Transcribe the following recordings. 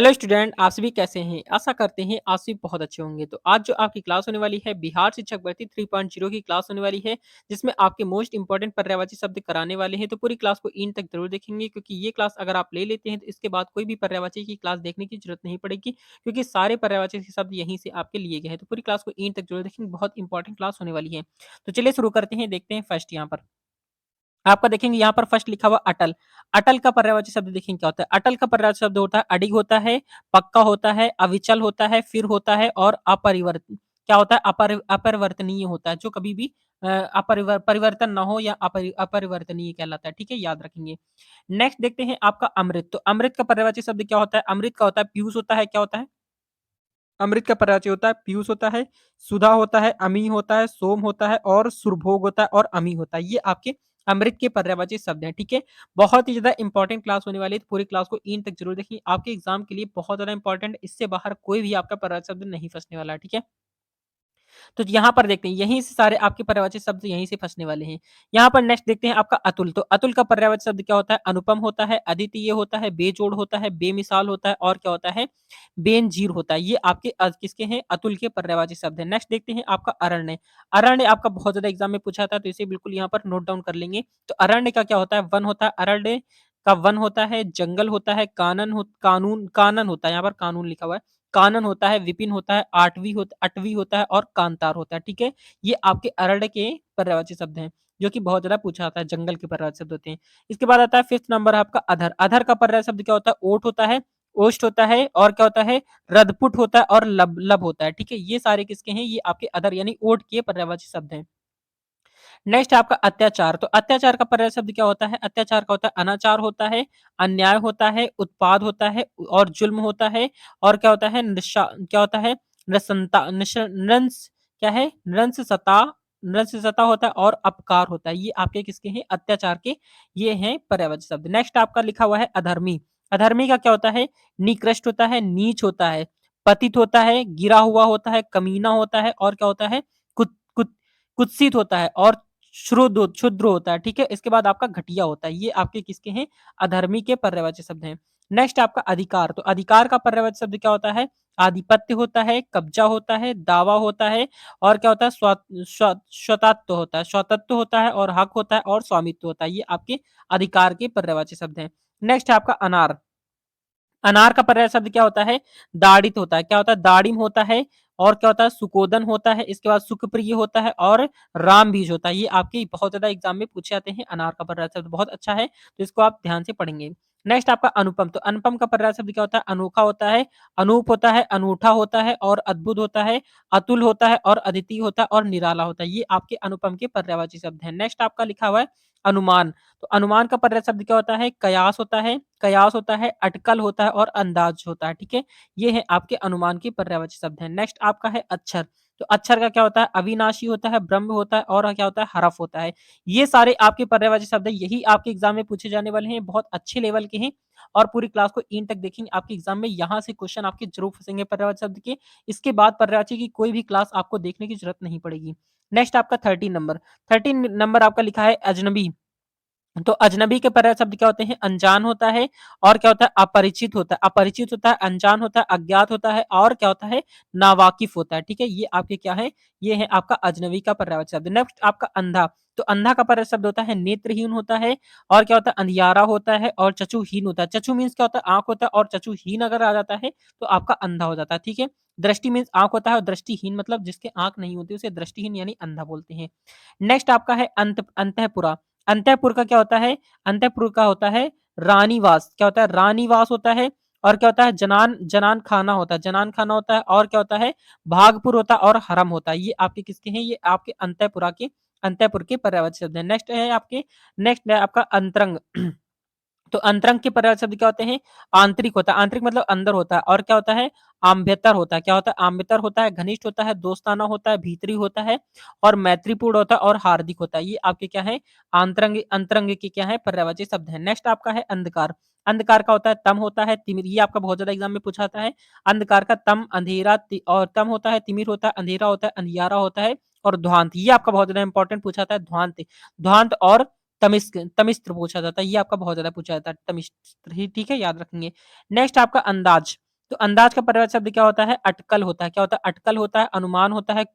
Hello student, आप सभी कैसे हैं? आशा करते हैं आप सभी बहुत अच्छे होंगे। तो आज जो आपकी क्लास होने वाली है बिहार शिक्षक भर्ती 3.0 की क्लास होने वाली है, जिसमें आपके मोस्ट इंपोर्टेंट पर्यायवाची शब्द कराने वाले हैं। तो पूरी क्लास को एंड तक जरूर देखेंगे, क्योंकि ये क्लास अगर आप ले लेते हैं तो इसके बाद कोई भी पर्यायवाची की क्लास देखने की जरूरत नहीं पड़ेगी, क्योंकि सारे पर्यायवाची के शब्द यहीं से आपके लिए गए हैं। तो पूरी क्लास को एंड तक जरूर देखेंगे, बहुत इंपॉर्टेंट क्लास होने वाली है। तो चलिए शुरू करते हैं, देखते हैं फर्स्ट यहाँ पर आपका देखेंगे यहाँ पर फर्स्ट लिखा हुआ अटल। अटल का पर्यायवाची शब्द देखेंगे क्या होता है। अटल का पर्यायवाची शब्द होता है अडिग होता है, पक्का होता है, अविचल होता है, फिर होता है और अपरिवर्तन क्या होता है अपरिवर्तनीय होता है, जो कभी भी परिवर्तन ना हो या अपरिवर्तनीय कहलाता है। ठीक है, याद रखेंगे। नेक्स्ट देखते हैं आपका अमृत। तो अमृत का पर्यायवाची शब्द क्या होता है। अमृत का होता है पीयूष होता है, क्या होता है अमृत का पर्यायवाची होता है पीयूष होता है, सुधा होता है, अमी होता है, सोम होता है और सुरभोग होता है और अमी होता है। ये आपके अमृत के पर्यायवाची शब्द हैं। ठीक है, बहुत ही ज्यादा इंपॉर्टेंट क्लास होने वाली है, तो पूरी क्लास को इन तक जरूर देखिए, आपके एग्जाम के लिए बहुत ज्यादा इंपॉर्टेंट। इससे बाहर कोई भी आपका पर्यायवाची शब्द नहीं फंसने वाला है। ठीक है, तो यहाँ पर देखते हैं, यहीं से सारे आपके पर्यायवाची शब्द यहीं से फंसने वाले हैं। यहाँ पर नेक्स्ट देखते हैं आपका अतुल। तो अतुल का पर्यायवाची शब्द क्या होता है। अनुपम होता है, अद्वितीय होता है, बेजोड़ होता है, बेमिसाल होता है और क्या होता है बेनजीर होता है। ये आपके किसके हैं अतुल के पर्यायवाची शब्द है। नेक्स्ट देखते हैं आपका अरण्य। अरण्य आपका बहुत ज्यादा एग्जाम में पूछा था, तो इसे बिल्कुल यहाँ पर नोट डाउन कर लेंगे। तो अरण्य का क्या होता है। वन होता है, अरण्य का वन होता है, जंगल होता है, कानन होता है, यहाँ पर कानून लिखा हुआ है, कानन होता है, विपिन होता है, अटवी होता है और कांतार होता है। ठीक है, ये आपके अरण्य के पर्यायवाची शब्द हैं, जो कि बहुत ज्यादा पूछा जाता है, जंगल के पर्यायवाची शब्द होते हैं। इसके बाद आता है फिफ्थ नंबर आपका अधर। अधर का पर्यायवाची शब्द क्या होता है। ओट होता है, ओष्ठ होता है और क्या होता है रदपुट होता है और लब लब होता है। ठीक है, ये सारे किसके हैं, ये आपके अधर यानी ओट के पर्यायवाची शब्द हैं। नेक्स्ट आपका अत्याचार। तो अत्याचार का पर्याय शब्द क्या होता है। अत्याचार का होता है अनाचार होता है, अन्याय होता है, उत्पाद होता है और जुल्म होता है और क्या होता है क्या होता है नृशंसता नृंस क्या है नृंसता होता है और अपकार होता है। ये आपके किसके हैं अत्याचार के, ये हैं पर्यायवाची शब्द। नेक्स्ट आपका लिखा हुआ है अधर्मी। अधर्मी का क्या होता है निकृष्ट होता है, नीच होता है, पतित होता है, गिरा हुआ होता है, कमीना होता है और क्या होता है कुत कुत कुत्सित होता है और क्षुद्र होता है। ठीक है, इसके बाद आपका घटिया होता है। ये आपके किसके हैं अधर्मी के पर्यायवाची शब्द हैं। नेक्स्ट आपका अधिकार। तो अधिकार का पर्यायवाची शब्द क्या होता है। आधिपत्य होता है, कब्जा होता है, दावा होता है और क्या होता है स्वतत्व होता है, स्वतत्व होता है और हक होता है और स्वामित्व होता है। ये आपके अधिकार के पर्यायवाची शब्द हैं। नेक्स्ट आपका अनार। अनार का पर्याय शब्द क्या होता है दाढ़ित होता है, क्या होता है दाड़िम होता है और क्या होता है सुकोदन होता है, इसके बाद सुखप्रिय होता है और राम बीज होता है। ये आपके बहुत ज्यादा एग्जाम में पूछे जाते हैं। अनार का पर्याय शब्द बहुत अच्छा है, तो इसको आप ध्यान से पढ़ेंगे। नेक्स्ट आपका अनुपम। तो अनुपम का पर्याय शब्द क्या होता है अनोखा होता है, अनूप होता है, अनूठा होता है और अद्भुत होता है, अतुल होता है और अद्वितीय होता है और निराला होता है। ये आपके अनुपम के पर्यायवाची शब्द हैं। नेक्स्ट आपका लिखा हुआ है अनुमान। तो अनुमान का पर्याय शब्द क्या होता है कयास होता है, अटकल होता है और अंदाज होता है। ठीक है, ये है आपके अनुमान के पर्यायवाची शब्द हैं। नेक्स्ट आपका है अक्षर। तो अक्षर का क्या होता है अविनाशी होता है, ब्रह्म होता है और क्या होता है हरफ होता है। ये सारे आपके पर्यायवाची शब्द है, यही आपके एग्जाम में पूछे जाने वाले हैं, बहुत अच्छे लेवल के हैं। और पूरी क्लास को इन तक देखेंगे, आपके एग्जाम में यहाँ से क्वेश्चन आपके जरूर फंसेंगे पर्यायवाची शब्द के। इसके बाद पर्यायवाची की कोई भी क्लास आपको देखने की जरूरत नहीं पड़ेगी। नेक्स्ट आपका 13 नंबर। 13 नंबर आपका लिखा है अजनबी। तो अजनबी के पर्याय शब्द क्या होते हैं अनजान होता है और क्या होता है अपरिचित होता है, अपरिचित होता है, अनजान होता है, अज्ञात होता है और क्या होता है नावाकिफ होता है। ठीक है, ये आपके क्या है ये है आपका अजनबी का पर्यायवाची शब्द। नेक्स्ट आपका अंधा। तो अंधा का पर्याय शब्द होता है नेत्रहीन होता है और क्या होता है अंधियारा होता है और चक्षुहीन होता है। चक्षु मीन्स क्या होता है आंख होता है और चक्षुहीन अगर आ जाता है तो आपका अंधा हो जाता है। ठीक है, दृष्टि मीन्स आंख होता है और दृष्टिहीन मतलब जिसके आंख नहीं होती उसे दृष्टिहीन यानी अंधा बोलते हैं। नेक्स्ट आपका है अंतःपुरा। अंतःपुर का क्या होता है अंतःपुर का होता है रानीवास, क्या होता है रानीवास होता है और क्या होता है जनान जनान खाना होता है, जनान खाना होता है और क्या होता है भागपुर होता है और हरम होता है। ये आपके किसके हैं ये आपके अंतःपुरा के अंतःपुर के पर्यायवाची शब्द है। नेक्स्ट है आपके नेक्स्ट है आपका अंतरंग। तो अंतरंग के पर्याय शब्द क्या होते हैं आंतरिक होता है, आंतरिक मतलब अंदर होता है और क्या होता है आम्यतर होता है, क्या होता है आम्यतर होता है, घनिष्ठ होता है, दोस्ताना होता है, भीतरी होता है और मैत्रीपूर्ण होता है और हार्दिक होता है। ये आपके क्या है अंतरंग अंतरंग के क्या है पर्यायवाची शब्द है। नेक्स्ट आपका है अंधकार। अंधकार का होता है तम होता है, तिमिर। ये आपका बहुत ज्यादा एग्जाम में पूछा जाता है। अंधकार का तम अंधेरा और तम होता है, तिमिर होता है, अंधेरा होता है, अंधियारा होता है और ध्वांत। ये आपका बहुत ज्यादा इंपॉर्टेंट पूछा जाता है ध्वांत। ध्वांत और तमिस्क तमिस्त्र पूछा जाता है, ये आपका बहुत ज्यादा पूछा जाता है तमिस्त्र ही। ठीक है, याद रखेंगे। नेक्स्ट आपका अंदाज। तो अंदाज का पर्यायवाची शब्द क्या होता है? अटकल होता है। क्या होता है? अटकल होता है, अनुमान होता है,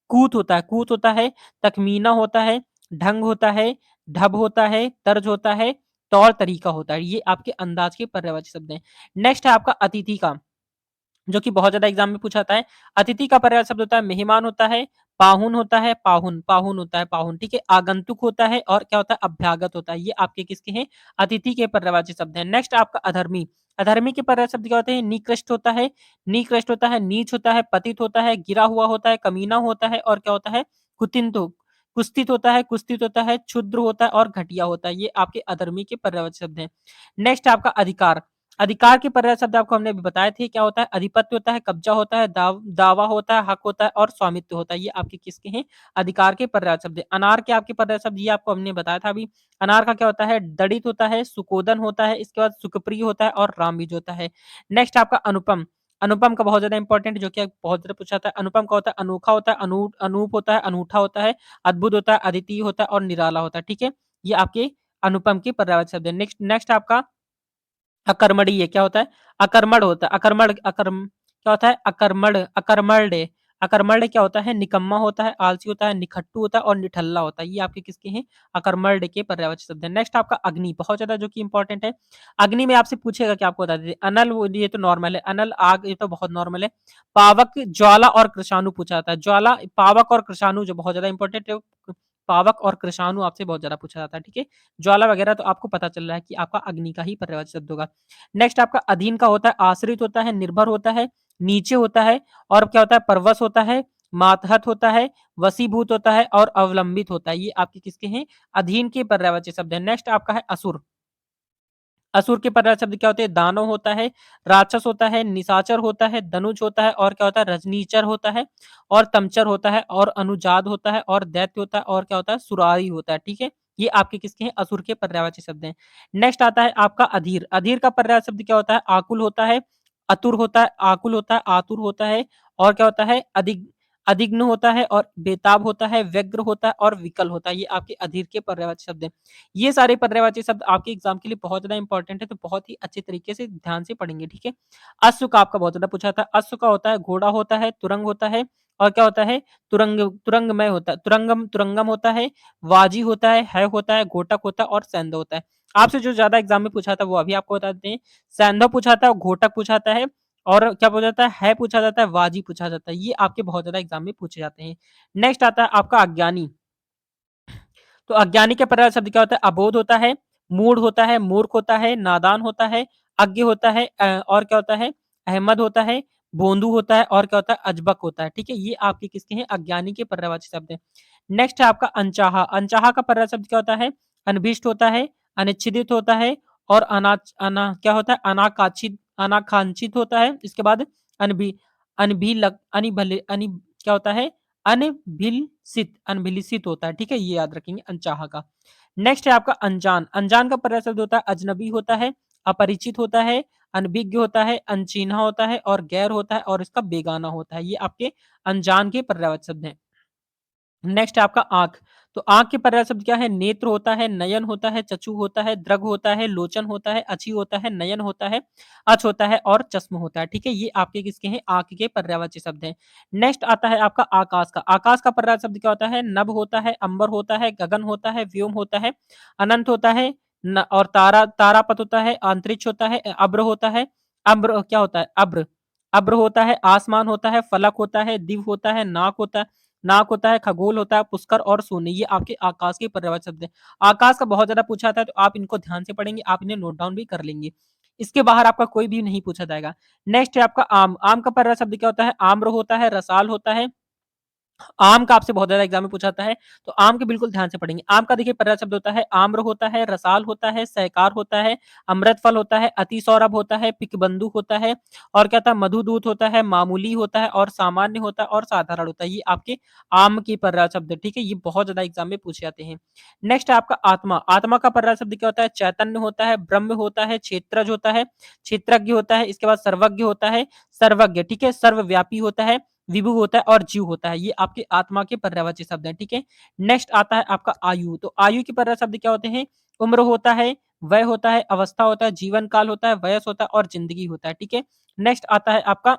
कूत होता है, तखमीना होता है, ढंग होता है, ढब होता है, तर्ज होता है, तौर तरीका होता है। ये आपके अंदाज के पर्यायवाची शब्द हैं। नेक्स्ट है आपका अतिथि का, जो कि बहुत ज़्यादा एग्ज़ाम में पूछा जाता है। अतिथि का पर्याय शब्द होता है मेहमान होता है, पाहुन होता है, पाहुन होता है, पाहुन, ठीक है? आगंतुक होता है और क्या होता है? अभ्यागत होता है। ये आपके किसके हैं? अतिथि के पर्यायवाची शब्द हैं। नेक्स्ट आपका अधर्मी। अधर्मी के पर्याय शब्द क्या होते हैं? निकृष्ट होता है, नीच होता है, पतित होता है, गिरा हुआ होता है, कमीना होता है और क्या होता है? कुतिन्त कुत्सित होता है, क्षुद्र होता है और घटिया होता है। ये आपके अधर्मी के पर्यायवाची शब्द हैं। नेक्स्ट आपका अधिकार। अधिकार के पर्याय शब्द आपको हमने अभी बताए थे, क्या होता है? अधिपत्य होता है, कब्जा होता है, दावा होता है, हक होता है और स्वामित्व होता है। ये आपके किसके हैं? अधिकार के पर्याय शब्द हैं। अनार के आपके पर्याय शब्द ये आपको हमने बताया था अभी। अनार का क्या होता है? दड़ित होता है, सुकोदन होता है, इसके बाद सुखप्रिय होता है और रामबीज होता है। नेक्स्ट आपका अनुपम। अनुपम का बहुत ज्यादा इंपॉर्टेंट, जो कि बहुत ज्यादा पूछा था। अनुपम का होता है अनोखा होता है, अनूप होता है, अनूठा होता है, अद्भुत होता है, अद्वितीय होता है और निराला होता है। ठीक है, ये आपके अनुपम के पर्यायवाची शब्द है। नेक्स्ट नेक्स्ट आपका अकर्मणीय क्या होता है? अकर्मण होता है, क्या होता है? अकर्मण्य। अकर्मण्य क्या होता है? निकम्मा होता है, आलसी होता है, निखट्टू होता है और निठल्ला होता है। ये आपके किसके हैं? अकर्मण्य के पर्यायवाची शब्द है। नेक्स्ट आपका अग्नि, बहुत ज्यादा जो कि इंपॉर्टेंट है। अग्नि में आपसे पूछेगा कि आपको बता दीजिए। अनल, ये तो नॉर्मल है, अनल आग, ये तो बहुत नॉर्मल है। पावक, ज्वाला और कृषाणु पूछा जाता है। ज्वाला, पावक और कृषाणु जो बहुत ज्यादा इंपॉर्टेंट है। पावक और कृषाणु आपसे बहुत ज्यादा पूछा जाता है। ठीक है, ज्वाला वगैरह तो आपको पता चल रहा है कि आपका अग्नि का ही पर्यायवाची शब्द होगा। नेक्स्ट आपका अधीन का होता है आश्रित होता है, निर्भर होता है, नीचे होता है और क्या होता है? परवश होता है, मातहत होता है, वशीभूत होता है और अवलंबित होता है। ये आपके किसके हैं? अधीन के पर्यायवाची शब्द है। नेक्स्ट आपका है असुर। असुर के पर्याय शब्द क्या होते हैं? दानव होता है, राक्षस होता है, निशाचर होता है, धनुष होता है और क्या होता है? रजनीचर होता है और तमचर होता है और अनुजाद होता है और दैत्य होता है और क्या होता है? सुरारी होता है। ठीक है, ये आपके किसके हैं? असुर के पर्यायवाची शब्द हैं। नेक्स्ट आता है आपका अधीर। अधीर का पर्याय शब्द क्या होता है? आकुल होता है, अतुर होता है, आकुल होता है, आतुर होता है और क्या होता है? अधिग्न होता है और बेताब होता है, व्यग्र होता है और विकल होता है। ये आपके अधीर के पर्यायवाची शब्द हैं। ये सारे पर्यायवाची शब्द आपके एग्जाम के लिए बहुत ज्यादा इंपॉर्टेंट है, तो बहुत ही अच्छे तरीके से ध्यान से पढ़ेंगे। ठीक है, अश्व का आपका बहुत ज्यादा पूछा था। अश्व का होता है घोड़ा होता है, तुरंग होता है और क्या होता है? तुरंगमय होता है, तुरंगम होता है, वाजी होता है होता है, घोटक होता है और सैंधव होता है। आपसे जो ज्यादा एग्जाम में पूछा था वो अभी आपको बता देते हैं। सैंधव पूछा था, घोटक पूछा जाता है और क्या पूछा जाता है? पूछा जाता है, वाजी पूछा जाता है। ये आपके बहुत ज्यादा एग्जाम में पूछे जाते हैं। नेक्स्ट आता है आपका अज्ञानी। तो अज्ञानी के पर्याय शब्द क्या होता है? अबोध होता है, मूढ़ होता है, मूर्ख होता है, नादान होता है, अज्ञ होता है और क्या होता है? अहमद होता है, भोंदू होता है और क्या होता है? अजबक होता है। ठीक है, ये आपके किसके हैं? अज्ञानी के पर्यायवाची शब्द हैं। नेक्स्ट है आपका अनचाहा। अनचाहा का पर्याय शब्द क्या होता है? अनभिष्ट होता है, अनिच्छिदित होता है और क्या होता है? अनाकांक्षित होता है। इसके बाद अनभि अनभिलक अनिभल अनि क्या होता है? अनभिलषित होता है। ठीक है, ये याद रखेंगे अनचाहा का। नेक्स्ट है आपका अनजान। अनजान का पर्याय शब्द होता है अजनबी होता है, अपरिचित होता है, अनभिज्ञ होता है, अनचिन्हा होता है और गैर होता है और इसका बेगाना होता है। ये आपके अनजान के पर्यायवाची शब्द हैं। नेक्स्ट है आपका आंख। तो आंख के पर्याय शब्द क्या है? नेत्र होता है, नयन होता है, चक्षु होता है, दृग होता है, लोचन होता है, अच्छी होता है, नयन होता है, अच होता है और चश्म होता है। ठीक है, ये आपके किसके हैं? आंख के पर्यायवाची शब्द हैं। नेक्स्ट आता है आपका आकाश का। आकाश का पर्याय शब्द क्या होता है? नभ होता है, अंबर होता है, गगन होता है, व्योम होता है, अनंत होता है और तारापथ होता है, अंतरिक्ष होता है, अब्र होता है। अब्र क्या होता है? अब्र अब्र होता है, आसमान होता है, फलक होता है, दिव होता है, नाक होता है, खगोल होता है, पुष्कर और शून्य। ये आपके आकाश के पर्यायवाची शब्द हैं। आकाश का बहुत ज्यादा पूछा था, तो आप इनको ध्यान से पढ़ेंगे, आप इन्हें नोट डाउन भी कर लेंगे। इसके बाहर आपका कोई भी नहीं पूछा जाएगा। नेक्स्ट है आपका आम। आम का पर्याय शब्द क्या होता है? आम्र होता है, रसाल होता है। आम का आपसे बहुत ज्यादा एग्जाम में पूछा जाता है, तो आम के बिल्कुल ध्यान से पढ़ेंगे। आम का देखिए पर्याय शब्द होता है आम्र होता है, रसाल होता है, सहकार होता है, अमृत फल होता है, अति सौरभ होता है, पिकबंधु होता है और क्या था? मधुदूत होता है, मामूली होता है और सामान्य होता है और साधारण होता है। ये आपके आम की पर्याय शब्द है। ठीक है, ये बहुत ज्यादा एग्जाम में पूछे जाते हैं। नेक्स्ट है आपका आत्मा। आत्मा का पर्याय शब्द क्या होता है? चैतन्य होता है, ब्रह्म होता है, क्षेत्रज होता है, क्षेत्रज्ञ होता है, इसके बाद सर्वज्ञ होता है, सर्वज्ञ, ठीक है, सर्वव्यापी होता है, विभु होता है और जीव होता है। ये आपके आत्मा के पर्यायवाची शब्द हैं। ठीक है, नेक्स्ट आता है आपका आयु। तो आयु के पर्याय शब्द क्या होते हैं? उम्र होता है, वय होता है, अवस्था होता है, जीवन काल होता है, वयस होता है और ज़िंदगी होता है, ठीक है? नेक्स्ट आता है आपका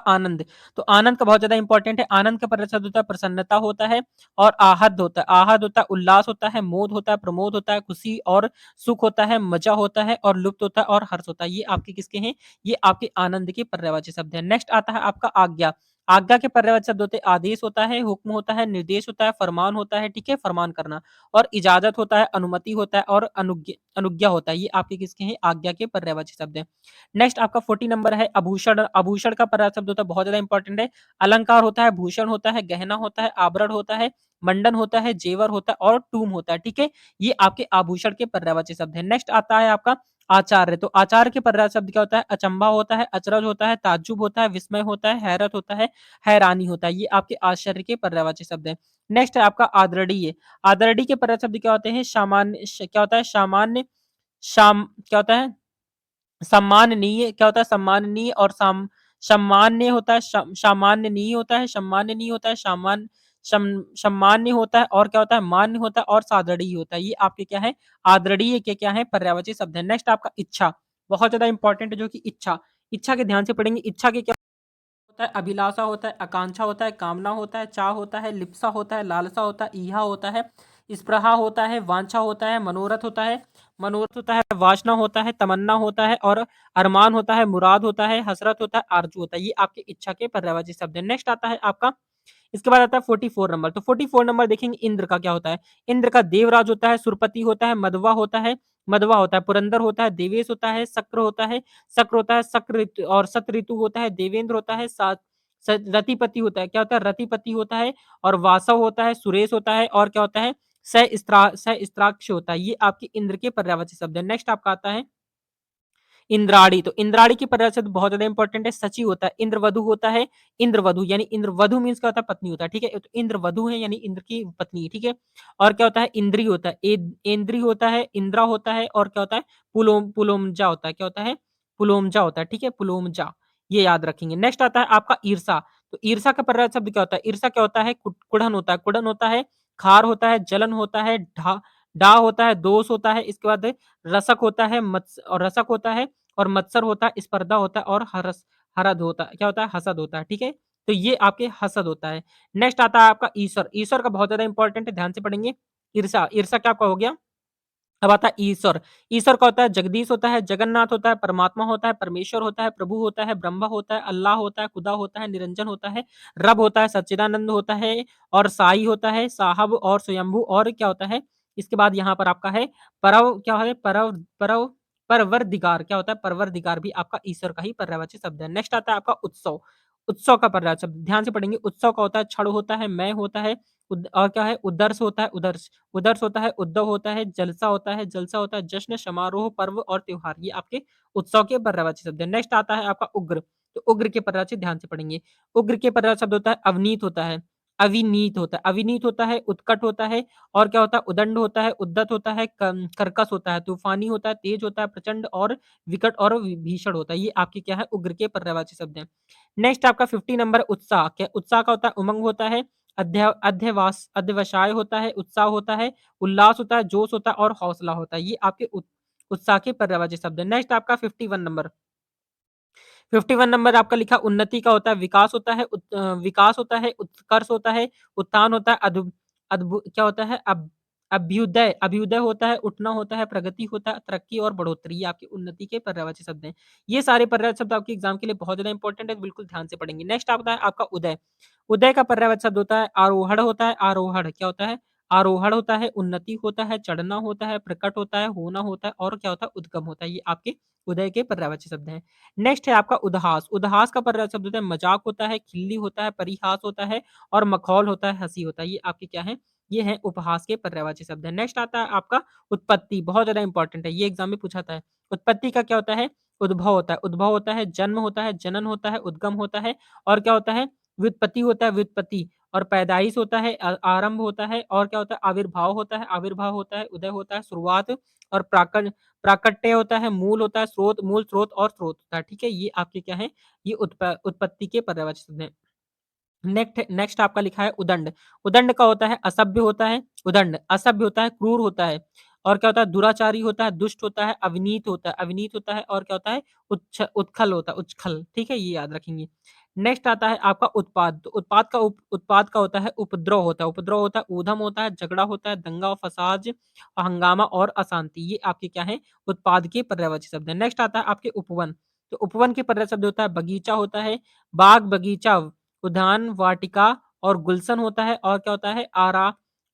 आनंद। तो आनंद का बहुत ज़्यादा इंपॉर्टेंट है। आनंद का पहला शब्द होता है प्रसन्नता होता है और आहत होता है। आहत होता है उल्लास होता है, मोद होता है, प्रमोद होता है, खुशी और सुख होता है, मज़ा होता है और लुप्त होता है और हर्ष होता है। ये आपके किसके हैं? ये आपके आनंद के पर्यायवाची शब्द हैं। नेक्स्ट आता है आपका आज्ञा। आज्ञा के पर्यायवाची शब्द होते हैं आदेश होता है, हुक्म होता है, निर्देश होता है, फरमान होता है, ठीक है? फरमान करना और इजाज़त होता है, अनुमति होता है और अनुज्ञा अनुज्ञा होता है। ये आपके किसके हैं? आज्ञा के पर्यायवाची शब्द हैं। नेक्स्ट आपका 40 नंबर है आभूषण। आभूषण का पर्याय शब्द होता है बहुत ज्यादा इंपॉर्टेंट है। अलंकार होता है, भूषण होता है, गहना होता है, आभरण होता है, मंडन होता है, जेवर होता है और टूम होता है, ठीक है? ये आपके आभूषण के पर्यायवाची शब्द है। नेक्स्ट आता है आपका आचार्य। तो आचार्य के पर्याय शब्द क्या होता है? अचंभा होता है, अचरज होता है, ताज्जुब होता है, विस्मय होता है, हैरत होता है, हैरानी होता है। ये आपके आश्चर्य के पर्यायवाची शब्द है। नेक्स्ट है आपका आदरणीय। आदरणीय के पर्याय शब्द क्या होते हैं? सामान्य क्या होता है? सामान्य शाम क्या होता है? सम्माननीय क्या होता है? सम्माननीय और सम्मान्य होता है, सामान्यनीय होता है, सम्माननीय होता है, सम्मान्य होता है और क्या होता है? मान्य होता है और सादरणीय होता है। ये आपके क्या है? आदरणीय के क्या है? पर्यायवाची शब्द है। नेक्स्ट आपका इच्छा, बहुत ज्यादा इंपॉर्टेंट है जो कि इच्छा। इच्छा के ध्यान से पढ़ेंगे। इच्छा के क्या होता है? अभिलाषा होता है, आकांक्षा होता है, कामना होता है, चाह होता है, लिप्सा होता है, लालसा होता है, ईहा होता है, स्पृहा होता है, वांछा होता है, मनोरथ होता है, वासना होता है, तमन्ना होता है और अरमान होता है, मुराद होता है, हसरत होता है, आरजू होता है। ये आपकी इच्छा के पर्यायवाची शब्द है। नेक्स्ट आता है आपका, इसके बाद आता है 44 नंबर। तो 44 नंबर देखेंगे इंद्र का क्या होता है? इंद्र का देवराज होता है, सुरपति होता है, मदवा होता है, पुरंदर होता है, देवेश होता है, शक्र होता है, शक्र ऋतु और सत ऋतु होता है, देवेंद्र होता है, रतिपति होता है। क्या होता है? रतिपति होता है और वासव होता है, सुरेश होता है और क्या होता है? सहस्त्राक्ष होता है। ये आपके इंद्र के पर्यायवाची शब्द है। नेक्स्ट आपका आता है इंद्राणी। तो इंद्राणी की परिभाषा तो बहुत ज्यादा इंपॉर्टेंट है। सची होता है, इंद्रवधु होता है, इंद्रवधु यानी इंद्रवधु मीन्स क्या होता है? पत्नी होता है, ठीक है? तो इंद्रवधु है यानी इंद्र की पत्नी, ठीक है? और क्या होता है? इंद्री होता है, इंद्री होता है, इंद्रा होता है और क्या होता है? पुलोमजा होता है। क्या होता है? पुलोमजा होता है, ठीक है? पुलोमजा, ये याद रखेंगे। नेक्स्ट आता है आपका ईर्षा। तो ईर्षा का पर्याय शब्द क्या होता है? ईर्षा क्या होता है? कुढ़न होता है, कुढ़न होता है, खार होता है, जलन होता है, डा होता है, दोष होता है, इसके बाद रसक होता है, मत्स और रसक होता है और मत्सर होता है, स्पर्धा होता है और हरद होता है। क्या होता है? हसद होता है, ठीक है? तो ये आपके हसद होता है। नेक्स्ट आता है आपका ईश्वर। ईश्वर का बहुत ज्यादा इंपॉर्टेंट है, ध्यान से पढ़ेंगे। ईर्षा, ईर्षा क्या आपका हो गया? अब आता है ईश्वर। ईश्वर का होता है जगदीश होता है, जगन्नाथ होता है, परमात्मा होता है, परमेश्वर होता है, प्रभु होता है, ब्रह्मा होता है, अल्लाह होता है, खुदा होता है, निरंजन होता है, रब होता है, सच्चिदानंद होता है और साई होता है, साहब और स्वयंभू और क्या होता है? इसके बाद यहाँ पर आपका है परव, क्या है? परव परवरदिगार। क्या होता है? परवरदिगार भी आपका ईश्वर का ही पर्यायवाची शब्द है। नेक्स्ट आता है आपका उत्सव। उत्सव का पर्यायवाची शब्द ध्यान से पढ़ेंगे। उत्सव का होता है क्षण होता है, मैं होता है, और क्या है? उदर्श होता है, उदर्श उदर्श होता है, उद्धव होता है, जलसा होता है, जश्न, समारोह, पर्व और त्योहार। ये आपके उत्सव के पर्यायवाची शब्द है। नेक्स्ट आता है आपका उग्र। तो उग्र के पर्यायवाची ध्यान से पढ़ेंगे। उग्र के पर्यायवाची शब्द होता है अवनीत होता है, अविनीत होता है, उत्कट होता है और क्या होता है? उदंड होता है, उद्दत होता है, कर्कश होता है, तूफानी होता है, तेज होता है, प्रचंड और विकट और भीषण होता है। ये आपके क्या है? उग्र के पर्यायवाची शब्द है। नेक्स्ट आपका 50 नंबर उत्साह। क्या उत्साह का होता है? उमंग होता है, अध्यवसाय होता है, उत्साह होता है, उल्लास होता है, जोश होता है और हौसला होता है। ये आपके उत्साह के पर्यायवाची शब्द है। नेक्स्ट आपका 51 नंबर। 51 नंबर आपका लिखा उन्नति का होता है, विकास होता है, उत्कर्ष होता है, उत्थान होता है, क्या होता है? अभ्युदय अभ्युदय होता है, उठना होता है, प्रगति होता है, तरक्की और बढ़ोतरी। ये आपकी उन्नति के पर्यायवाची शब्द हैं। ये सारे पर्यायवाची शब्द आपके एग्जाम के लिए बहुत ज्यादा इंपॉर्टेंट है, बिल्कुल ध्यान से पढ़ेंगे। नेक्स्ट आता है आपका उदय। उदय का पर्यायवाची शब्द होता है आरोहण होता है, आरोहण क्या होता है? आरोहण होता है, उन्नति होता है, चढ़ना होता है, प्रकट होता है, होना होता है और क्या होता है? उद्गम होता है। ये आपके उदय के पर्यायवाची शब्द हैं। नेक्स्ट है आपका उदहास। उदहास का पर्यायवाची शब्द होता है मजाक होता है, खिल्ली होता है, परिहास होता है और मखौल होता है, हंसी होता है। ये आपके क्या है? ये है उपहास के पर्यायवाची शब्द है। नेक्स्ट आता है आपका उत्पत्ति। बहुत ज्यादा इंपॉर्टेंट है, ये एग्जाम में पूछा था। उत्पत्ति का क्या होता है? उद्भव होता है, जन्म होता है, जनन होता है, उद्गम होता है और क्या होता है? व्युत्पत्ति होता है, व्युत्पत्ति और पैदाइश होता है, आरंभ होता है और क्या होता है? आविर्भाव होता है, उदय होता है, शुरुआत और प्राकट्य होता है, मूल होता है, मूल स्रोत और स्रोत होता है, ठीक है? ये आपके क्या है? ये उत्पत्ति के पर्यायवाची शब्द हैं। नेक्स्ट आपका लिखा है उदंड। उदंड का होता है असभ्य होता है, उदंड असभ्य होता है, क्रूर होता है और क्या होता है दुराचारी होता है, दुष्ट होता है, अविनीत होता है और क्या होता है उत्खल होता है, उच्छल, ठीक है? ये याद रखेंगे। नेक्स्ट आता है आपका उत्पाद। तो उत्पाद का होता है उपद्रव होता है, ऊधम होता है, झगड़ा होता है, दंगा और फसाद, हंगामा और अशांति। ये आपके क्या है उत्पाद के पर्यायवाची शब्द है। नेक्स्ट आता है आपके उपवन। तो उपवन के पर्याय शब्द होता है बगीचा होता है, बाग बगीचा, उद्यान वाटिका और गुलशन होता है और क्या होता है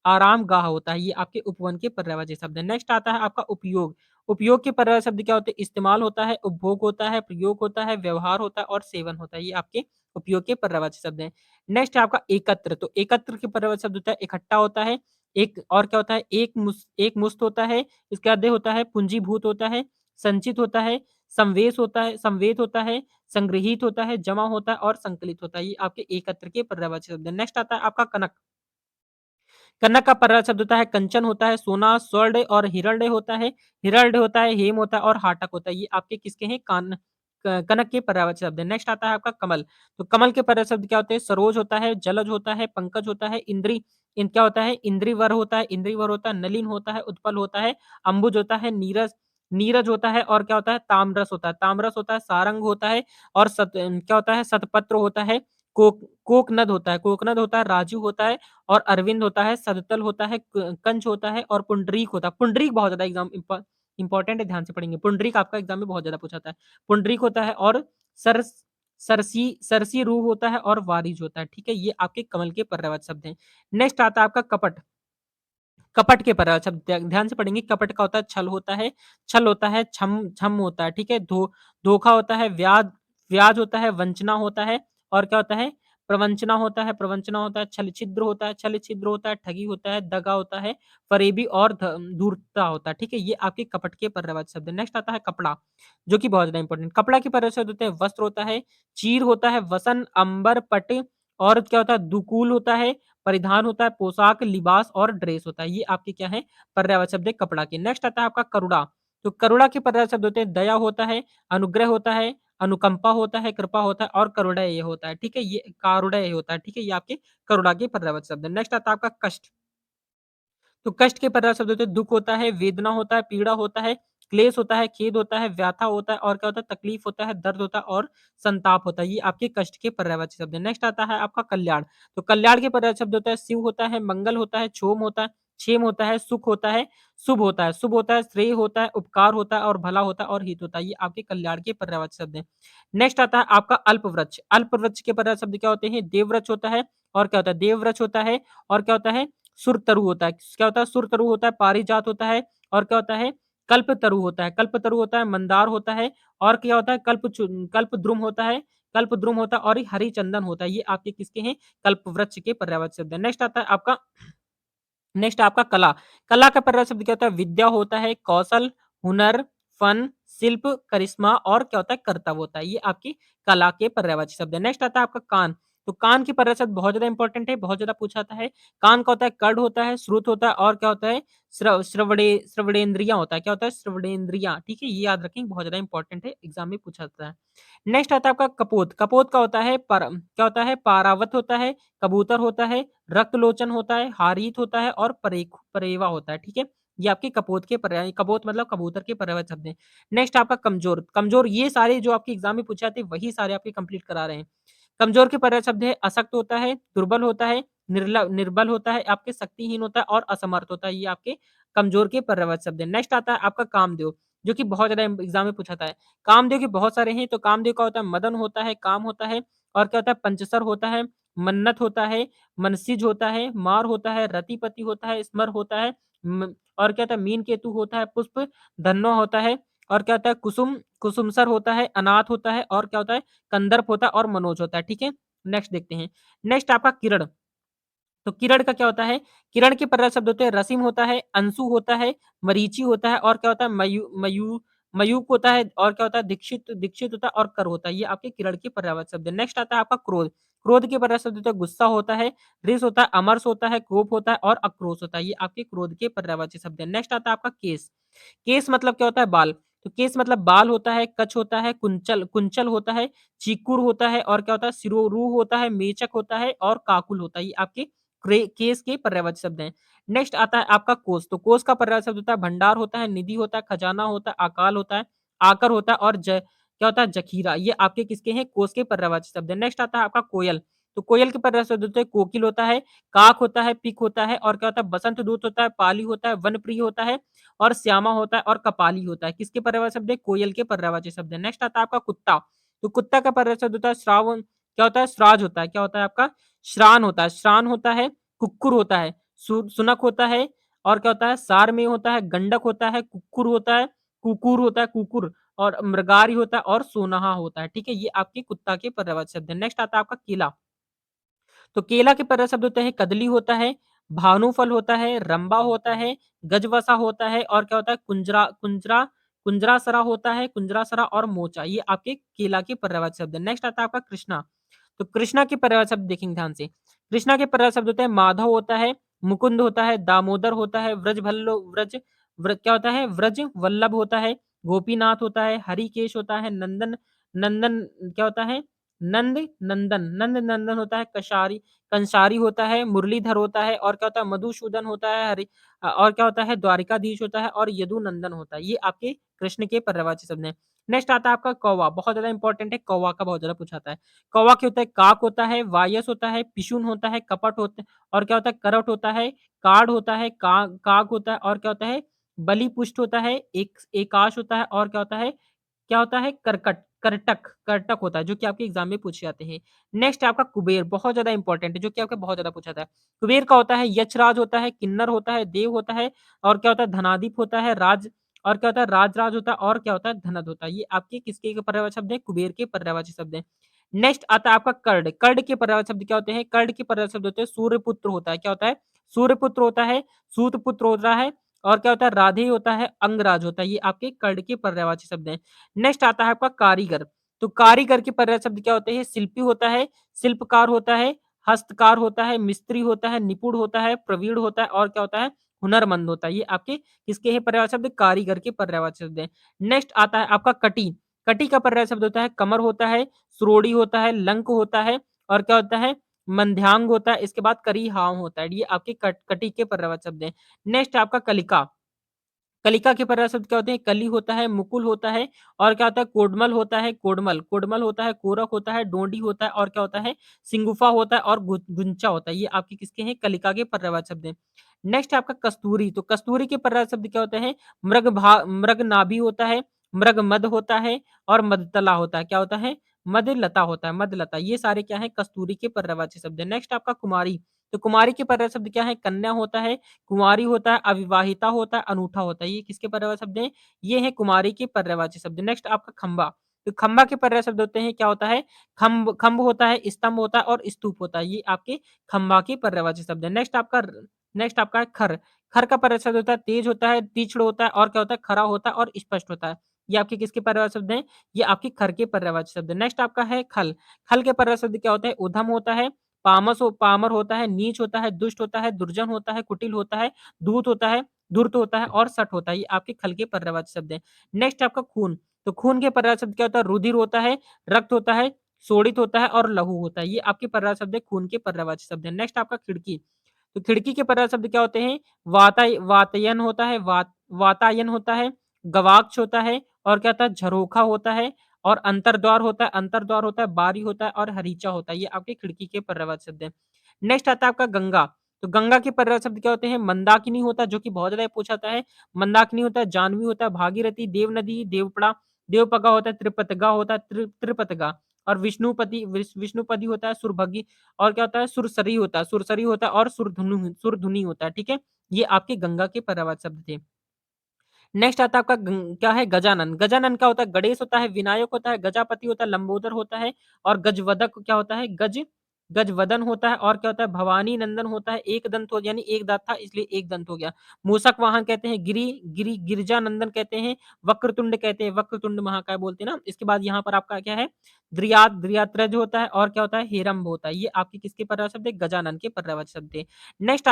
आराम गाह होता है। ये आपके उपवन के पर्यायवाची शब्द है। नेक्स्ट आता है आपका उपयोग। उपयोग के पर्याय शब्द क्या होते हैं? इस्तेमाल होता है, उपभोग होता है, प्रयोग होता है, व्यवहार होता है और सेवन होता है। ये आपके उपयोग के पर्यायवाची शब्द हैं। नेक्स्ट है आपका एकत्र। तो एकत्र के पर्यायवाची शब्द होता है इकट्ठा होता है, एक और क्या होता है एक मुस्त होता है, इसके बाद होता है पूंजीभूत होता है, संचित होता है, संवेद होता है, संग्रहित होता है, जमा होता है और संकलित होता है। ये आपके एकत्र के पर्यायवाची शब्द हैं। नेक्स्ट आता है आपका कनक। कनक का पर्याय शब्द होता है कंचन होता है, सोना, स्वर्ण और हिरण्य होता है। हिरण्य होता है, हेम होता है और हाटक होता है। ये आपके किसके हैं? कनक के पर्यायवाची शब्द है। नेक्स्ट आता है आपका कमल। तो कमल के पर्याय शब्द क्या होते हैं? सरोज होता है, जलज होता है, पंकज होता है, क्या होता है? इंद्रिवर होता है, नलिन होता है, उत्पल होता है, अंबुज होता है, नीरज नीरज होता है और क्या होता है? ताम्रस होता है, सारंग होता है और क्या होता है? सतपत्र होता है, कोकनद होता है, राजू होता है और अरविंद होता है, सदतल होता है, कंच होता है और पुंडरीक होता है। पुंडरीक बहुत ज्यादा एग्जाम इंपॉर्टेंट है, ध्यान से पढ़ेंगे। पुंडरीक आपका एग्जाम में बहुत ज्यादा पूछा था। पुंडरीक होता है और सर सरसी रूह होता है और वारिज होता है। ठीक है, ये आपके कमल के पर्यायवाची शब्द हैं। नेक्स्ट आता है आपका कपट। कपट के पर्यायवाची शब्द ध्यान से पढ़ेंगे। कपट का होता है छल होता है, छम छम होता है, ठीक है, धोखा होता है, व्याज होता है, वंचना होता है और क्या होता है? प्रवंचना होता है, छल छिद्र होता है, ठगी होता है, दगा होता है, फरेबी और धूर्तता होता है। ठीक है, ये आपके कपट के पर्यायवाची शब्द है। नेक्स्ट आता है कपड़ा, जो कि बहुत ज्यादा इंपॉर्टेंट। कपड़ा के पर्यायवाची शब्द होते हैं वस्त्र होता है, चीर होता है, वसन, अंबर, पट और क्या होता है? दुकूल होता है, परिधान होता है, पोशाक, लिबास और ड्रेस होता है। ये आपके क्या है? पर्यायवाची शब्द है कपड़ा के। नेक्स्ट आता है आपका करुणा। तो करुणा के पर्यायवाची शब्द होते हैं दया होता है, अनुग्रह होता है, अनुकंपा होता है, कृपा होता है और करुणेय होता है। ठीक है, ये कारुणेय होता है। ठीक है, ये आपके करुणा के पर्यायवाची शब्द है। नेक्स्ट आता है आपका कष्ट। तो कष्ट के पर्याय शब्द होते हैं दुःख होता है, वेदना होता है, पीड़ा होता है, क्लेश होता है, खेद होता है, व्याथा होता है और क्या होता है? तकलीफ होता है, दर्द होता है और संताप होता है। ये आपके कष्ट के पर्यायवाची शब्द है। नेक्स्ट आता है आपका कल्याण। तो कल्याण के पर्यायवाची शब्द होता है शिव होता है, मंगल होता है, क्षेम होता है, सुख होता है, शुभ होता है, श्रेय होता है, उपकार होता है और भला होता है और हित होता है। ये आपके कल्याण के पर्यायवाची शब्द हैं। नेक्स्ट आता है आपका अल्पवृक्ष। अल्पवृक्ष के पर्यायवाची शब्द क्या होते हैं? देववृक्ष होता है और क्या होता है? देववृक्ष होता है और क्या होता है? सुरतरु होता है। क्या होता है? सुरतरु होता है, पारिजात होता है और क्या होता है? कल्पतरु होता है, मंदार होता है और क्या होता है? कल्पद्रुम होता है, और हरिचंदन होता है। ये आपके किसके हैं? कल्पवृक्ष के पर्यायवाची शब्द है। नेक्स्ट आपका कला। कला का पर्याय शब्द क्या होता है? विद्या होता है, कौशल, हुनर, फन, शिल्प, करिश्मा और क्या होता है? कर्तव्य होता है। ये आपकी कला के पर्यायवाची शब्द है। नेक्स्ट आता है आपका कान। तो कान के पर्याय शब्द बहुत ज्यादा इंपॉर्टेंट है, बहुत ज्यादा पूछा जाता है। कान का होता है कर्ण होता है, श्रुत होता है और क्या होता है? श्रवणेन्द्रिया होता है। क्या होता है? श्रवणेन्द्रिया। ठीक है, ये याद रखेंगे, बहुत ज्यादा इंपॉर्टेंट है, एग्जाम में पूछा जाता है। नेक्स्ट आता है आपका कपोत। कपोत का होता है क्या होता है? पारावत होता है, कबूतर होता है, रक्तलोचन होता है, हारीत होता है और परेवा होता है। ठीक है, ये आपके कपोत के पर्याय, कपोत मतलब कबूतर के पर्यायवाची शब्द हैं। नेक्स्ट आपका कमजोर। कमजोर ये सारे जो आपके एग्जाम में पूछे जाते हैं वही सारे आपके कंप्लीट करा रहे हैं। कमजोर के पर्याय शब्द है अशक्त होता है, दुर्बल होता है, निर्बल होता है, आपके शक्तिहीन होता है और असमर्थ होता है। ये आपके कमजोर के पर्यायवाची शब्द है। नेक्स्ट आता है आपका कामदेव, जो कि बहुत ज्यादा एग्जाम में पूछा था। कामदेव के बहुत सारे हैं। तो कामदेव का होता है मदन होता है, काम होता है और क्या होता है? पंचसर होता है, मन्नत होता है, मनसिज होता है, मार होता है, रतिपति होता है, स्मर होता है, और क्या होता है? मीन केतु होता है, पुष्प धन्नो होता है और क्या होता है? कुसुमसर होता है, अनाथ होता है और क्या होता है? कंदर्प होता है और मनोज होता है। ठीक है, नेक्स्ट देखते हैं। नेक्स्ट आपका किरण। तो किरण का क्या होता है? किरण के पर्याय शब्द होते हैं रसीम होता है, अंशु होता है, मरीचि होता है और क्या होता है? मयूक होता है और क्या होता है? दीक्षित होता है और कर होता है। ये आपके किरण के पर्यायवाची शब्द है। नेक्स्ट आता है आपका क्रोध। क्रोध के पर्याय शब्द होते हैं गुस्सा होता है, रिस होता है, अमरस होता है, कोप होता है और आक्रोश होता है। ये आपके क्रोध के पर्यायवाची शब्द है। नेक्स्ट आता है आपका केस। केस मतलब क्या होता है? बाल। तो केस मतलब बाल होता है, कच होता है, कुंचल कुंचल होता है, चीकुर होता है और क्या होता है? सिरोरूह होता है, मेचक होता है और काकुल होता है। ये आपके केस के पर्यायवाची शब्द हैं। नेक्स्ट आता है आपका कोष, तो कोष का पर्यायवाची शब्द होता है भंडार होता है, निधि होता है, खजाना होता है, अकाल होता है, आकर होता है और क्या होता है जखीरा। ये आपके किसके हैं? कोष के पर्यायवाची शब्द हैं। नेक्स्ट आता है आपका कोयल, तो कोयल के पर्यायवाची शब्द होते हैं कोकिल होता है, काक होता है, पिक होता है और क्या होता है बसंत दूत होता है, पाली होता है, वनप्रिय होता है और श्यामा होता है और कपाली होता है। किसके पर्यायवाची शब्द है? कोयल के पर्यायवाची शब्द है। नेक्स्ट आता है आपका कुत्ता, तो कुत्ता का पर्यायवाची शब्द होता है श्रावण, क्या होता है? श्राज होता है, क्या होता है आपका? श्रान होता है, श्रान होता है, कुक्कुर होता है, सुनक होता है और क्या होता है? सारमेय होता है, गंडक होता है, कुक्कुर होता है, कुकुर होता है, कुकुर और मृगारी होता है और सोनहा होता है। ठीक है, ये आपके कुत्ता के पर्यायवाची शब्द है। नेक्स्ट आता है आपका केला, तो केला के पर्याय शब्द होते हैं कदली होता है, भानुफल होता है, रंबा होता है, गजवसा होता है और क्या होता है? कुंजरासरा होता है, कुंजरासरा और मोचा। ये आपके केला के पर्यायवाची शब्द है। नेक्स्ट आता है आपका कृष्णा, तो कृष्णा के पर्यायवाची शब्द देखेंगे ध्यान से। कृष्णा के पर्यायवाची शब्द होते हैं माधव होता है, मुकुंद होता है, दामोदर होता है, क्या होता है? व्रज वल्लभ होता है, गोपीनाथ होता है, हरिकेश होता है, नंदन क्या होता है? नंद नंदन होता है, कशारी कंसारी होता है, मुरलीधर होता है और क्या होता है? मधुसूदन होता है, और क्या होता है? द्वारिकाधीश होता है और यदुनंदन होता है। ये आपके कृष्ण के पर्यायवाची शब्द हैं। नेक्स्ट आता है आपका कौवा, बहुत ज्यादा इंपॉर्टेंट है, कौवा का बहुत ज्यादा पूछा जाता है। कौवा क्या होता है? काक होता है, वायस होता है, पिशुन होता है, कपट होता है और क्या होता है? करट होता है, कार्ड होता है, काग होता है और क्या होता है? बलिपुष्ट होता है, एक एकाश होता है और क्या होता है? करटक होता है, जो कि आपके एग्जाम में पूछे जाते हैं। नेक्स्ट है आपका कुबेर, बहुत ज्यादा इंपॉर्टेंट है, जो कि आपका बहुत ज्यादा पूछा जाता है। कुबेर का होता है यक्षराज होता है, किन्नर होता है, देव होता है और क्या होता है? धनाधिप होता है, राज और क्या होता है? राजराज होता है और क्या होता है? धनद होता है। ये आपके किसके पर्यायवाची शब्द है? कुबेर के पर्यायवाची शब्द है। नेक्स्ट आता है आपका कर्ड, कर्ड के पर्यायवाची शब्द क्या होते हैं? कर्ड के पर्यायवाची शब्द होते हैं सूर्यपुत्र होता है, क्या होता है? सूर्यपुत्र होता है, सूतपुत्र होता है और क्या होता है? राधे होता है, अंगराज होता है। ये आपके कर्ड के पर्यायवाची शब्द हैं। नेक्स्ट आता है आपका कारीगर, तो कारीगर के पर्यायवाची शब्द क्या होते हैं? शिल्पी होता है, शिल्पकार होता है, हस्तकार होता है, मिस्त्री होता है, निपुण होता है, प्रवीण होता है और क्या होता है? हुनरमंद होता है। ये आपके किसके हैं पर्यायवाची शब्द? कारीगर के पर्यायवाची शब्द हैं। नेक्स्ट आता है आपका कटी, कटी का पर्यायवाची शब्द होता है कमर होता है, सुरोड़ी होता है, लंक होता है और क्या होता है? मंध्यांग होता है। इसके बाद करी हाव होता है। ये आपके कटी के पर्यायवाची शब्द हैं। नेक्स्ट आपका कलिका, कलिका के पर्याय शब्द क्या होते हैं? कली होता है, मुकुल होता है और क्या होता है? कोडमल होता है, कोडमल होता है, कोरक होता है, डोंडी होता है और क्या होता है? सिंगुफा होता है और गुंचा होता है। ये आपके किसके हैं? कलिका के पर्यायवाची शब्द हैं। नेक्स्ट है आपका कस्तूरी, तो कस्तूरी के पर्यायवाची शब्द क्या होते हैं? मृग नाभि होता है, मृग मद होता है और मदतला होता है। क्या होता है? मदलता होता है, मदलता। ये सारे क्या है? कस्तूरी के पर्यायवाची शब्द है। नेक्स्ट आपका कुमारी, तो कुमारी के पर्यायवाची शब्द क्या है? कन्या होता है, कुंवारी होता है, अविवाहिता होता है, अनूठा होता है। ये किसके पर्यायवाची शब्द हैं? ये है कुमारी के पर्यायवाची शब्द। नेक्स्ट आपका खंबा, तो खंबा के पर्याय शब्द होते हैं, क्या होता है? खंब होता है, स्तंभ होता है और स्तूप होता है। ये आपके खंबा के पर्यायवाची शब्द है। नेक्स्ट आपका है खर, खर का पर्याय शब्द होता है तेज होता है, तीक्ष्ण होता है और क्या होता है? खरा होता है और स्पष्ट होता है। ये आपके किसके पर्यायवाची शब्द हैं? ये आपके खर के पर्यायवाची शब्द है। नेक्स्ट आपका है खल, खल के पर्यायवाची शब्द क्या होता है? उधम होता है, पामर होता है, नीच होता है, दुष्ट होता है, दुर्जन होता है, कुटिल होता है, दूत होता है, धूर्त होता है और सठ होता है। ये आपके खल के पर्यायवाची शब्द हैं। नेक्स्ट आपका खून, तो खून के पर्यायवाची शब्द क्या होता है? रुधिर होता है, रक्त होता है, शोणित होता है और लहू होता है। ये आपके पर्यायवाची शब्द है, खून के पर्यायवाची शब्द है। नेक्स्ट आपका खिड़की, तो खिड़की के पर्यायवाची शब्द क्या होते हैं? वातायन होता है, वातायन होता है, गवाक्ष होता है और क्या होता है? झरोखा होता है और अंतरद्वार होता है, बारी होता है और हरीचा होता है। ये आपके खिड़की के पर्यायवाची शब्द हैं। नेक्स्ट आता है आपका गंगा, तो गंगा के पर्यायवाची शब्द क्या होते हैं? मंदाकिनी होता है, जो कि बहुत ज्यादा पूछा जाता है, मंदाकिनी होता है, जानवी होता है, भागीरथी, देवनदी, देवपड़ा, देवपगा होता है, त्रिपतगा होता है, त्रिपतगा और विष्णुपदी होता है, सुरभगी और क्या होता है? सुरसरी होता है और सुरधुनी होता है। ठीक है, ये आपके गंगा के पर्यायवाची शब्द थे। नेक्स्ट आता है आपका क्या है? गजानन, गजानन क्या होता है? गणेश होता है, विनायक होता है, गजापति होता है, लंबोदर होता है और गजवदक क्या होता है? गजवदन होता है और क्या होता है? भवानी नंदन होता है, एक दंत हो यानी एक दांत था इसलिए एक दंत हो गया। मूषक वाहन कहते हैं, गिरिजानंदन कहते हैं, वक्रतुंड कहते हैं, वक्रतुंड महाकाय बोलते हैं ना। इसके बाद यहाँ पर आपका क्या है? द्रियात्रज होता है और क्या होता है? हेरम्ब होता है। ये आपके किसके पर्यायवाची शब्द है? गजानन के पर्यायवाची शब्द है। नेक्स्ट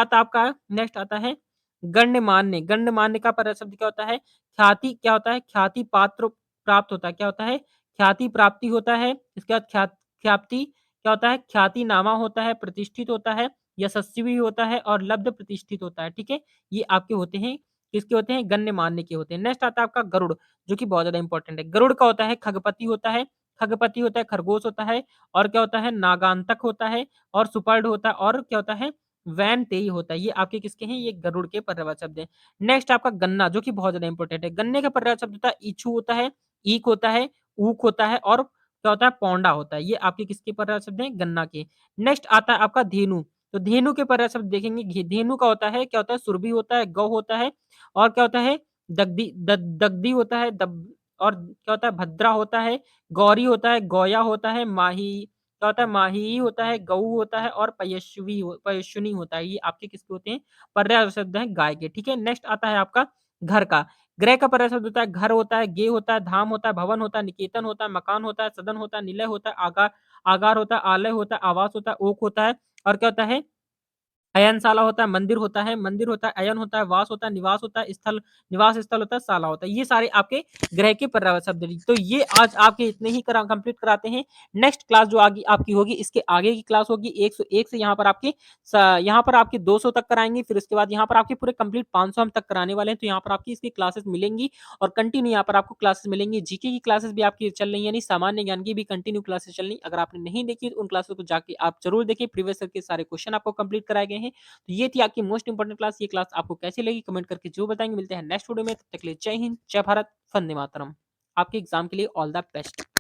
आता है गण्यमान्य, गण्यमान्य का पर्यायवाची शब्द क्या होता है? ख्याति क्या होता है? ख्याति पात्र प्राप्त होता है, क्या होता है? ख्याति प्राप्ति होता है। इसके बाद ख्याप्ति क्या होता है? ख्यातिनामा होता है, प्रतिष्ठित होता है यशस्वी होता है और लब्ध प्रतिष्ठित होता है, ठीक है? ये आपके होते हैं, किसके होते हैं? गण्यमान्य के होते हैं। नेक्स्ट आता है आपका गरुड़, जो कि बहुत ज़्यादा इंपॉर्टेंट है। गरुड़ का होता है खगपति होता है, खगपति होता है, खरगोश होता है और क्या होता है? नागांतक होता है और सुपर्ड होता है और क्या होता है? वैनतेई होता है। ये आपके किसके हैं? ये गरुड़ के पर्यायवाची शब्द हैं। नेक्स्ट आपका गन्ना, जो कि बहुत ज़्यादा इंपॉर्टेंट है। गन्ने का पर्यायवाची शब्द होता है इच्छु होता है, ईख होता है, ऊख होता है और क्या होता है? पौंडा होता है। ये आपके किसके पर्यायवाची शब्द हैं? गन्ना के। नेक्स्ट आता है आपका धेनु। तो धेनु के पर्यायवाची शब्द देखेंगे, धेनु का होता है क्या होता है? सुरभि होता है, गौ होता है और क्या होता है? दग्धी होता है, और क्या होता है? भद्रा होता है, गौरी होता है, गौया होता है, माही क्या होता है? माही होता है, गऊ होता है और पयस्विनी होता है। ये आपके किसके होते हैं? पर्यायवाची शब्द हैं गाय के, ठीक है? नेक्स्ट आता है आपका घर का। गृह का पर्यायवाची शब्द होता है घर होता है, गे होता है, धाम होता है, भवन होता है, निकेतन होता है, मकान होता है, सदन होता है, निलय होता है, आगार होता है, आलय होता है, आवास होता है, ओक होता है और क्या होता है? अयनशाला होता है, मंदिर होता है, अयन होता है, वास होता है, निवास होता है, स्थल निवास स्थल होता है, शाला होता है। ये सारे आपके ग्रह के पर्यायवाची शब्द हैं। तो ये आज आपके इतने ही कंप्लीट कराते हैं। नेक्स्ट क्लास जो आगे आपकी होगी, इसके आगे की क्लास होगी 101 से यहाँ पर आपके 200 तक कराएंगे। फिर उसके बाद यहाँ पर आपके पूरे कंप्लीट 500 हम तक कराने वाले हैं। तो यहाँ पर आपकी इसकी क्लासेस मिलेंगी और कंटिन्यू यहाँ पर आपको क्लासेस मिलेंगी। जीके की क्लासेस भी आपकी चल रही है, यानी सामान्य ज्ञान की भी कंटिन्यू क्लासेस चल रही है। अगर आपने नहीं देखी तो उन क्लासेस को जाके आप जरूर देखिए। प्रीवियस ईयर के सारे क्वेश्चन आपको कंप्लीट कराए गए हैं। तो ये थी आपकी मोस्ट इंपोर्टेंट क्लास। ये क्लास आपको कैसी लगी कमेंट करके जो बताएंगे। मिलते हैं नेक्स्ट वीडियो में, तब तक के लिए जय हिंद, जय भारत, वंदे मातरम। आपके एग्जाम के लिए ऑल द बेस्ट।